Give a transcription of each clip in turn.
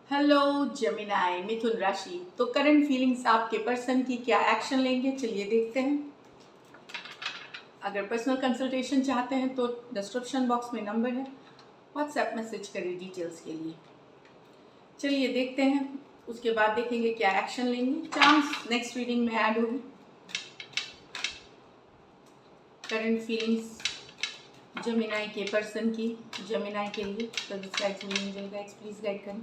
Hello Gemini मिथुन राशि। तो current feelings आपके पर्सन की क्या एक्शन लेंगे, चलिए देखते हैं। अगर पर्सनल कंसल्टेशन चाहते हैं तो डिस्क्रिप्शन बॉक्स में नंबर है, व्हाट्सएप मैसेज करिए डिटेल्स के लिए। चलिए देखते हैं, उसके बाद देखेंगे क्या एक्शन लेंगे। चांस नेक्स्ट रीडिंग में ऐड होगी। करंट फीलिंग्स जेमिनाई के पर्सन की, जेमिनाई के लिए तो प्लीज गाइड करें,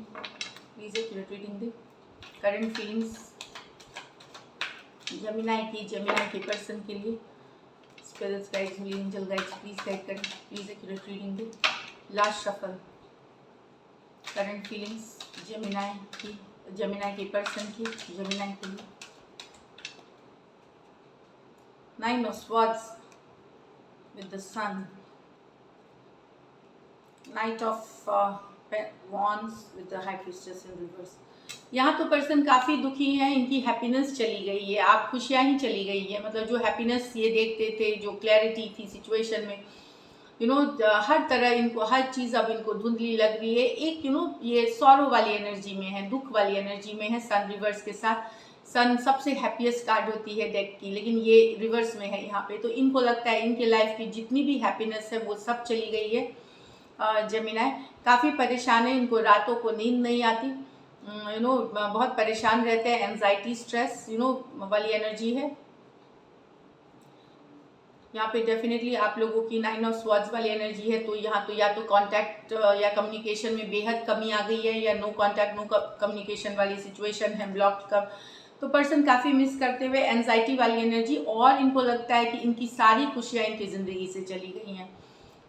प्लीज एक्यूरेट रीडिंग दे। करंट फीलिंग्स जेमिनाई के पर्सन के लिए spirits guides angel guides please guide करें, प्लीज एक्यूरेट रीडिंग दे। Last shuffle. Current feelings Gemini के पर्सन की, जेमिनाई के लिए nine of swords with the sun, knight of wands with the high priestess in reverse. यहाँ तो person काफ़ी दुखी है, इनकी हैप्पीनेस चली गई है, आप खुशियाँ ही चली गई है। मतलब जो हैप्पीनेस ये देखते थे, जो क्लैरिटी थी सिचुएशन में, हर तरह इनको हर चीज़ अब इनको धुंधली लग रही है। एक ये सॉरो वाली एनर्जी में है, दुख वाली एनर्जी में है सन रिवर्स के साथ। सन सबसे हैप्पीएस्ट कार्ड होती है डेक की, लेकिन ये रिवर्स में है यहाँ पे। तो इनको लगता है इनके लाइफ की जितनी भी हैप्पीनेस है वो सब चली गई है। जेमिनाई काफ़ी परेशान है, इनको रातों को नींद नहीं आती, बहुत परेशान रहते हैं, एंजाइटी स्ट्रेस वाली एनर्जी है यहाँ पे। डेफिनेटली आप लोगों की नाइन ऑफ स्वॉर्ड्स वाली एनर्जी है। तो यहाँ तो या तो कांटेक्ट या कम्युनिकेशन में बेहद कमी आ गई है, या नो कांटेक्ट नो कम्युनिकेशन वाली सिचुएशन है, ब्लॉक का। तो पर्सन काफ़ी मिस करते हुए, एंजाइटी वाली एनर्जी, और इनको लगता है कि इनकी सारी खुशियाँ इनकी ज़िंदगी से चली गई हैं।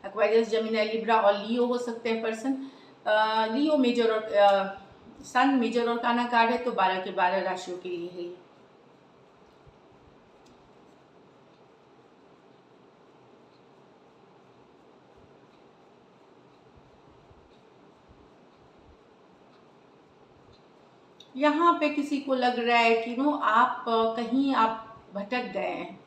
एक्वेरियस, जेमिनी, लिब्रा और लियो हो सकते हैं पर्सन। लियो मेजर और सन मेजर और काना कार्ड है, तो 12 के 12 राशियों के लिए है ये। यहाँ पे किसी को लग रहा है कि आप कहीं आप भटक गए हैं।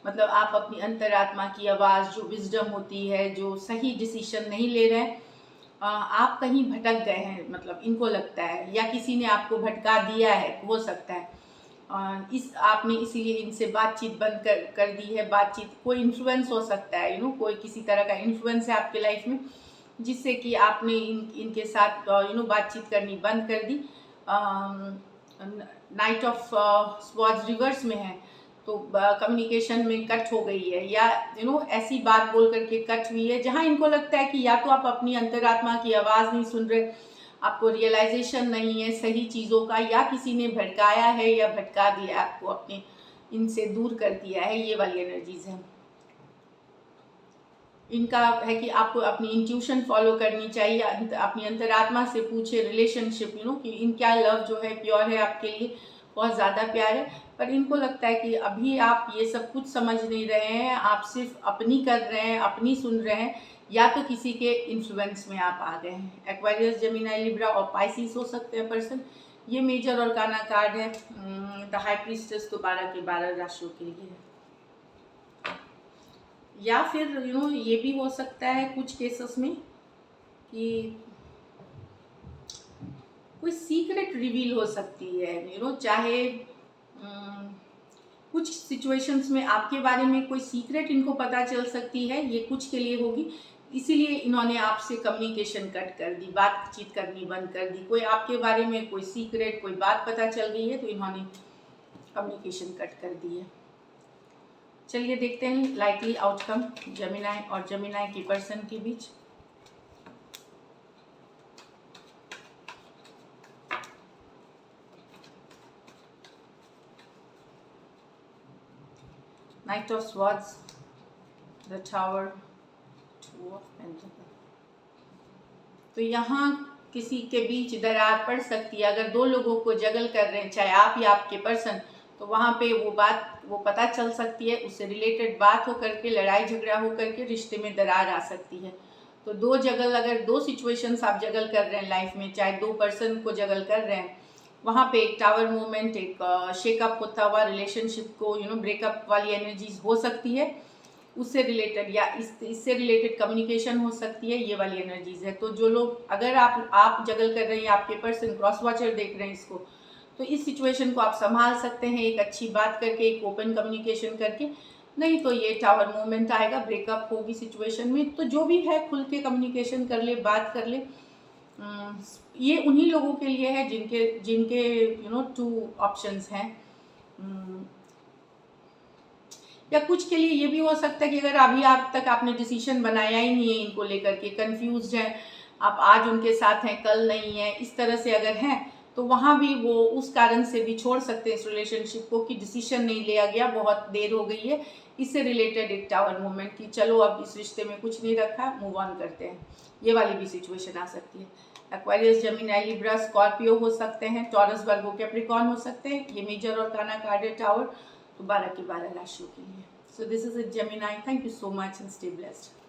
मतलब आप अपनी अंतरात्मा की आवाज़, जो विजडम होती है, जो सही डिसीजन नहीं ले रहे हैं, आप कहीं भटक गए हैं, मतलब इनको लगता है, या किसी ने आपको भटका दिया है, हो सकता है। इस आपने इसीलिए इनसे बातचीत बंद कर दी है। बातचीत, कोई इन्फ्लुएंस हो सकता है, कोई किसी तरह का इन्फ्लुएंस है आपके लाइफ में, जिससे कि आपने इनके साथ बातचीत करनी बंद कर दी। नाइट ऑफ स्वॉर्ड्स रिवर्स में है, तो कम्युनिकेशन में कट हो गई है, या ऐसी बात बोल करके कट हुई है जहां इनको लगता है कि या तो आप अपनी अंतरात्मा की आवाज़ नहीं सुन रहे, आपको रियलाइजेशन नहीं है सही चीज़ों का, या किसी ने भटकाया है या भटका दिया आपको, अपने इनसे दूर कर दिया है। ये वाली एनर्जीज है इनका। है कि आपको अपनी इंट्यूशन फॉलो करनी चाहिए, अपनी अंतरात्मा से पूछे रिलेशनशिप, कि इनका लव जो है प्योर है आपके लिए, बहुत ज़्यादा प्यार है। पर इनको लगता है कि अभी आप ये सब कुछ समझ नहीं रहे हैं, आप सिर्फ अपनी कर रहे हैं, अपनी सुन रहे हैं, या तो किसी के इन्फ्लुएंस में आप आ गए हैं। एक्वेरियस, जेमिनी, लिब्रा और पाइसिस हो सकते हैं पर्सन। ये मेजर और काना कार्ड है। द हाई प्रीस्टेस तो 12 के 12 राशियों के लिए है। या फिर ये भी हो सकता है कुछ केसेस में कि कोई सीक्रेट रिवील हो सकती है, चाहे कुछ सिचुएशंस में आपके बारे में कोई सीक्रेट इनको पता चल सकती है, ये कुछ के लिए होगी, इसीलिए इन्होंने आपसे कम्युनिकेशन कट कर दी, बातचीत करनी बंद कर दी। कोई आपके बारे में कोई सीक्रेट, कोई बात पता चल गई है, तो इन्होंने कम्युनिकेशन कट कर दी है। चलिए देखते हैं लाइकली आउटकम जेमिनी और जेमिनी की पर्सन के बीच। Knight of swords, the tower, two of pentacle. तो यहाँ किसी के बीच दरार पड़ सकती है। अगर दो लोगों को जगल कर रहे हैं, चाहे आप या आपके पर्सन, तो वहाँ पे वो पता चल सकती है, उससे रिलेटेड बात हो करके, लड़ाई झगड़ा हो करके रिश्ते में दरार आ सकती है। तो अगर दो सिचुएशंस आप जगल कर रहे हैं लाइफ में, चाहे दो पर्सन को जगल कर रहे हैं, वहाँ पे एक टावर मूवमेंट, एक शेकअप होता हुआ रिलेशनशिप को ब्रेकअप वाली एनर्जीज हो सकती है। उससे रिलेटेड या इससे रिलेटेड कम्युनिकेशन हो सकती है, ये वाली एनर्जीज है। तो जो लोग, अगर आप जगल कर रहे हैं, आपके पर्सन क्रॉस वॉचर देख रहे हैं इसको, तो इस सिचुएशन को आप संभाल सकते हैं एक अच्छी बात करके, एक ओपन कम्युनिकेशन करके। नहीं तो ये टावर मूवमेंट आएगा, ब्रेकअप होगी सिचुएशन में। तो जो भी है खुल के कम्युनिकेशन कर ले, बात कर ले। ये उन्हीं लोगों के लिए है जिनके टू ऑप्शंस हैं। या कुछ के लिए ये भी हो सकता है कि अगर अभी आप तक आपने डिसीजन बनाया ही नहीं है इनको लेकर के, कंफ्यूज्ड है आप, आज उनके साथ हैं कल नहीं है, इस तरह से अगर हैं, तो वहाँ भी वो उस कारण से भी छोड़ सकते हैं इस रिलेशनशिप को कि डिसीजन नहीं लिया गया, बहुत देर हो गई है। इससे रिलेटेड एक टावर मूवमेंट की चलो अब इस रिश्ते में कुछ नहीं रखा, मूव ऑन करते हैं, ये वाली भी सिचुएशन आ सकती है। एक्वेरियस, जेमिनी, लिब्रा, स्कॉर्पियो हो सकते हैं, टॉरस, वर्गो, कैप्रिकॉर्न हो सकते हैं। ये मेजर और काना कार्ड है टावर, तो 12 की 12 राशियों के लिए। So this is it Gemini, thank you so much and stay blessed.